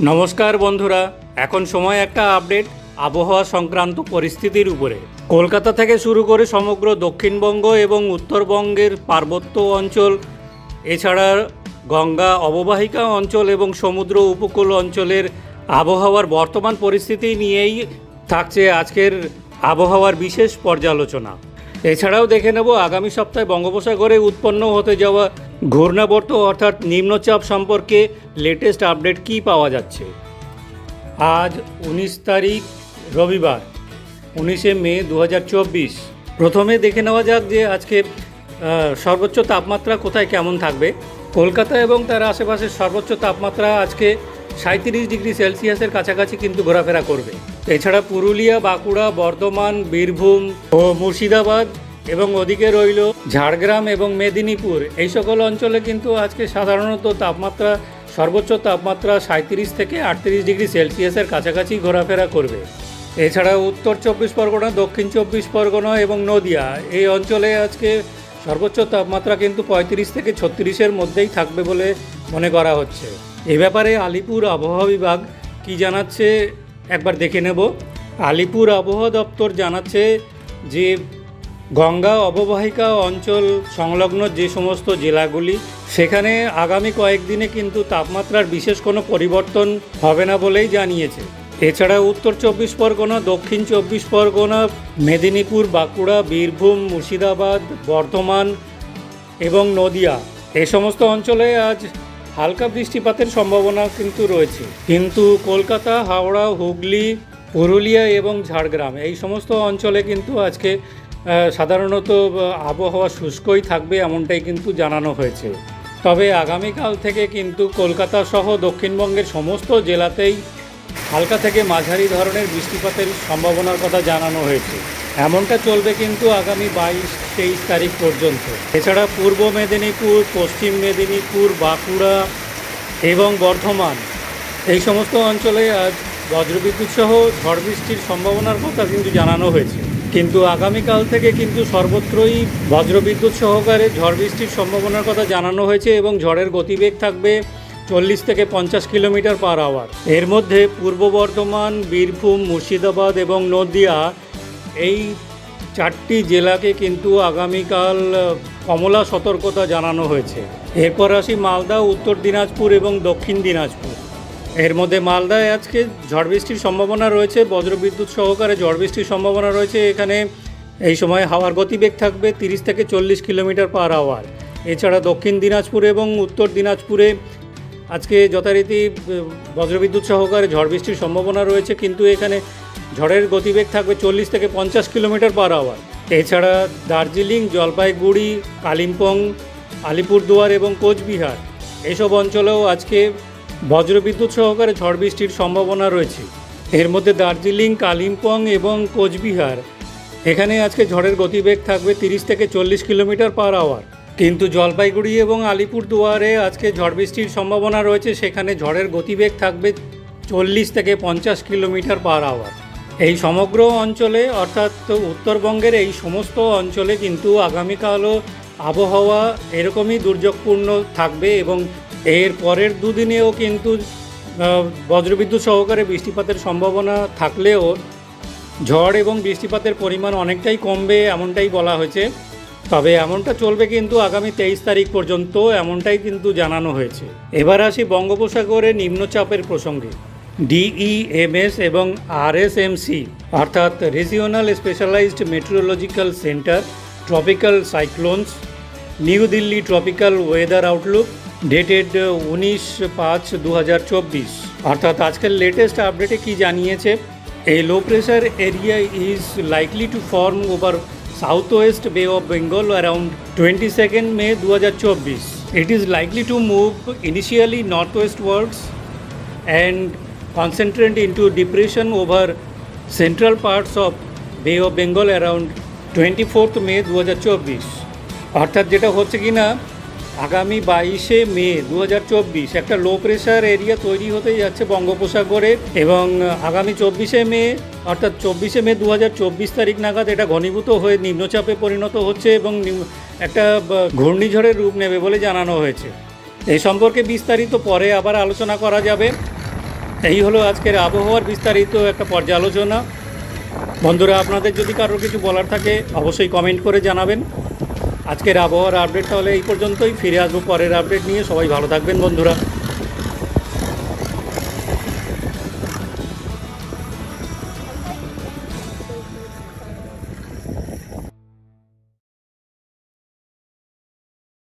নমস্কার বন্ধুরা, এখন সময় একটা আপডেট আবহাওয়া সংক্রান্ত পরিস্থিতির উপরে। কলকাতা থেকে শুরু করে সমগ্র দক্ষিণবঙ্গ এবং উত্তরবঙ্গের পার্বত্য অঞ্চল, এছাড়া গঙ্গা অববাহিকা অঞ্চল এবং সমুদ্র উপকূল অঞ্চলের আবহাওয়ার বর্তমান পরিস্থিতি নিয়েই থাকছে আজকের আবহাওয়ার বিশেষ পর্যালোচনা। এছাড়াও দেখে নেব আগামী সপ্তাহে বঙ্গোপসাগরে উৎপন্ন হতে যাওয়া ঘূর্ণাবর্ত অর্থাৎ নিম্নচাপ সম্পর্কে লেটেস্ট আপডেট কী পাওয়া যাচ্ছে। আজ 19 তারিখ রবিবার, 19শে মে 2024। প্রথমে দেখে নেওয়া যাক যে আজকে সর্বোচ্চ তাপমাত্রা কোথায় কেমন থাকবে। কলকাতা এবং তার আশেপাশের সর্বোচ্চ তাপমাত্রা আজকে 37 ডিগ্রি সেলসিয়াসের কাছাকাছি কিন্তু ঘোরাফেরা করবে। এছাড়া পুরুলিয়া, বাঁকুড়া, বর্ধমান, বীরভূম ও মুর্শিদাবাদ এবং ওদিকে রইল ঝাড়গ্রাম এবং মেদিনীপুর, এই সকল অঞ্চলে কিন্তু আজকে সাধারণত তাপমাত্রা সর্বোচ্চ তাপমাত্রা 37 থেকে 38 ডিগ্রি সেলসিয়াসের কাছাকাছি ঘোরাফেরা করবে। এছাড়া উত্তর 24 পরগনা, দক্ষিণ 24 পরগনা এবং নদিয়া, এই অঞ্চলে আজকে সর্বোচ্চ তাপমাত্রা কিন্তু 35 থেকে 36-এর মধ্যেই থাকবে বলে মনে করা হচ্ছে। এ ব্যাপারে আলিপুর আবহাওয়া বিভাগ কি জানাচ্ছে একবার দেখে নেব। আলিপুর আবহাওয়া দপ্তর জানাচ্ছে যে গঙ্গা অববাহিকা অঞ্চল সংলগ্ন যে সমস্ত জেলাগুলি, সেখানে আগামী কয়েকদিনে কিন্তু তাপমাত্রার বিশেষ কোনো পরিবর্তন হবে না বলেই জানিয়েছে। এছাড়া উত্তর 24 পরগনা, দক্ষিণ 24 পরগনা, মেদিনীপুর, বাঁকুড়া, বীরভূম, মুর্শিদাবাদ, বর্ধমান এবং নদিয়া, এই সমস্ত অঞ্চলে আজ হালকা বৃষ্টিপাতের সম্ভাবনা কিন্তু রয়েছে। কিন্তু কলকাতা, হাওড়া, হুগলি, পুরুলিয়া এবং ঝাড়গ্রাম, এই সমস্ত অঞ্চলে কিন্তু আজকে সাধারণত আবহাওয়া শুষ্কই থাকবে এমনটাই কিন্তু জানানো হয়েছে। তবে আগামীকাল থেকে কিন্তু কলকাতা সহ দক্ষিণবঙ্গের সমস্ত জেলাতেই হালকা থেকে মাঝারি ধরনের বৃষ্টিপাতের সম্ভাবনার কথা জানানো হয়েছে। এমনটা চলবে কিন্তু আগামী 22-23 তারিখ পর্যন্ত। এছাড়া পূর্ব মেদিনীপুর, পশ্চিম মেদিনীপুর, বাঁকুড়া এবং বর্ধমান, এই সমস্ত অঞ্চলে আজ বজ্রবিদ্যুৎ সহ ঝড় বৃষ্টির সম্ভাবনার কথা কিন্তু জানানো হয়েছে। কিন্তু আগামীকাল থেকে কিন্তু সর্বত্রই বজ্রবিদ্যুৎ সহকারে ঝড় বৃষ্টির সম্ভাবনার কথা জানানো হয়েছে এবং ঝড়ের গতিবেগ থাকবে 40 থেকে 50 কিলোমিটার পার আওয়ার। এর মধ্যে পূর্ব বর্ধমান, বীরভূম, মুর্শিদাবাদ এবং নদিয়া, এই 4টি জেলাকে কিন্তু আগামীকাল কমলা সতর্কতা জানানো হয়েছে। এরপর আসি মালদা, উত্তর দিনাজপুর এবং দক্ষিণ দিনাজপুর। এর মধ্যে মালদায় আজকে ঝড় বৃষ্টির সম্ভাবনা রয়েছে, বজ্রবিদ্যুৎ সহকারে ঝড় বৃষ্টির সম্ভাবনা রয়েছে। এখানে এই সময় হাওয়ার গতিবেগ থাকবে 30 থেকে 40 কিলোমিটার পার আওয়ার। এছাড়া দক্ষিণ দিনাজপুর এবং উত্তর দিনাজপুরে আজকে যথারীতি বজ্রবিদ্যুৎ সহকারে ঝড় বৃষ্টির সম্ভাবনা রয়েছে, কিন্তু এখানে ঝড়ের গতিবেগ থাকবে 40 থেকে 50 কিলোমিটার পার আওয়ার। এছাড়া দার্জিলিং, জলপাইগুড়ি, কালিম্পং, আলিপুরদুয়ার এবং কোচবিহার, এসব অঞ্চলেও আজকে বজ্রবিদ্যুৎ সহকারে ঝড় বৃষ্টির সম্ভাবনা রয়েছে। এর মধ্যে দার্জিলিং, কালিম্পং এবং কোচবিহার, এখানে আজকে ঝড়ের গতিবেগ থাকবে 30 থেকে 40 কিলোমিটার পার আওয়ার। কিন্তু জলপাইগুড়ি এবং আলিপুরদুয়ারে আজকে ঝড় বৃষ্টির সম্ভাবনা রয়েছে, সেখানে ঝড়ের গতিবেগ থাকবে 40 থেকে 50 কিলোমিটার পার আওয়ার। এই সমগ্র অঞ্চলে অর্থাৎ উত্তরবঙ্গের এই সমস্ত অঞ্চলে কিন্তু আগামীকালও আবহাওয়া এরকমই দুর্যোগপূর্ণ থাকবে এবং এর পরের দুদিনেও কিন্তু বজ্রবিদ্যুৎ সহকারে বৃষ্টিপাতের সম্ভাবনা থাকলেও ঝড় এবং বৃষ্টিপাতের পরিমাণ অনেকটাই কমবে এমনটাই বলা হয়েছে। তবে এমনটা চলবে কিন্তু আগামী 23 তারিখ পর্যন্ত, এমনটাই কিন্তু জানানো হয়েছে। এবার আসি বঙ্গোপসাগরে নিম্নচাপের প্রসঙ্গে। DEMS এবং RSMC অর্থাৎ regional specialized meteorological centre, tropical cyclones, new Delhi tropical weather outlook, dated 19/5/2024, অর্থাৎ আজকের লেটেস্ট আপডেটে কি জানিয়েছে। A low pressure area is likely to form over Southwest Bay of Bengal around 22nd May 2024. It is likely to move initially northwestwards and concentrate into depression over central parts of Bay of Bengal around 24th May 2024. অর্থাৎ যেটা হচ্ছে কি না, আগামী 22শে মে 2024 একটা লো pressure area তৈরি হতে যাচ্ছে বঙ্গোপসাগরে এবং আগামী 24শে মে অর্থাৎ 24শে মে 2024 তারিখ নাগাদ এটা ঘনীভূত হয়ে নিম্নচাপে পরিণত হচ্ছে এবং একটা ঘূর্ণিঝড়ের রূপ নেবে বলে জানানো হয়েছে। এই সম্পর্কে বিস্তারিত পরে আবার আলোচনা করা যাবে। এই হলো আজকের আবহাওয়ার বিস্তারিত একটা পর্যালোচনা। বন্ধুরা, আপনাদের যদি কারোর কিছু বলার থাকে অবশ্যই কমেন্ট করে জানাবেন। আজকের আবহাওয়ার আপডেট তাহলে এই পর্যন্তই। ফিরে আসবো পরের আপডেট নিয়ে। সবাই ভালো থাকবেন বন্ধুরা।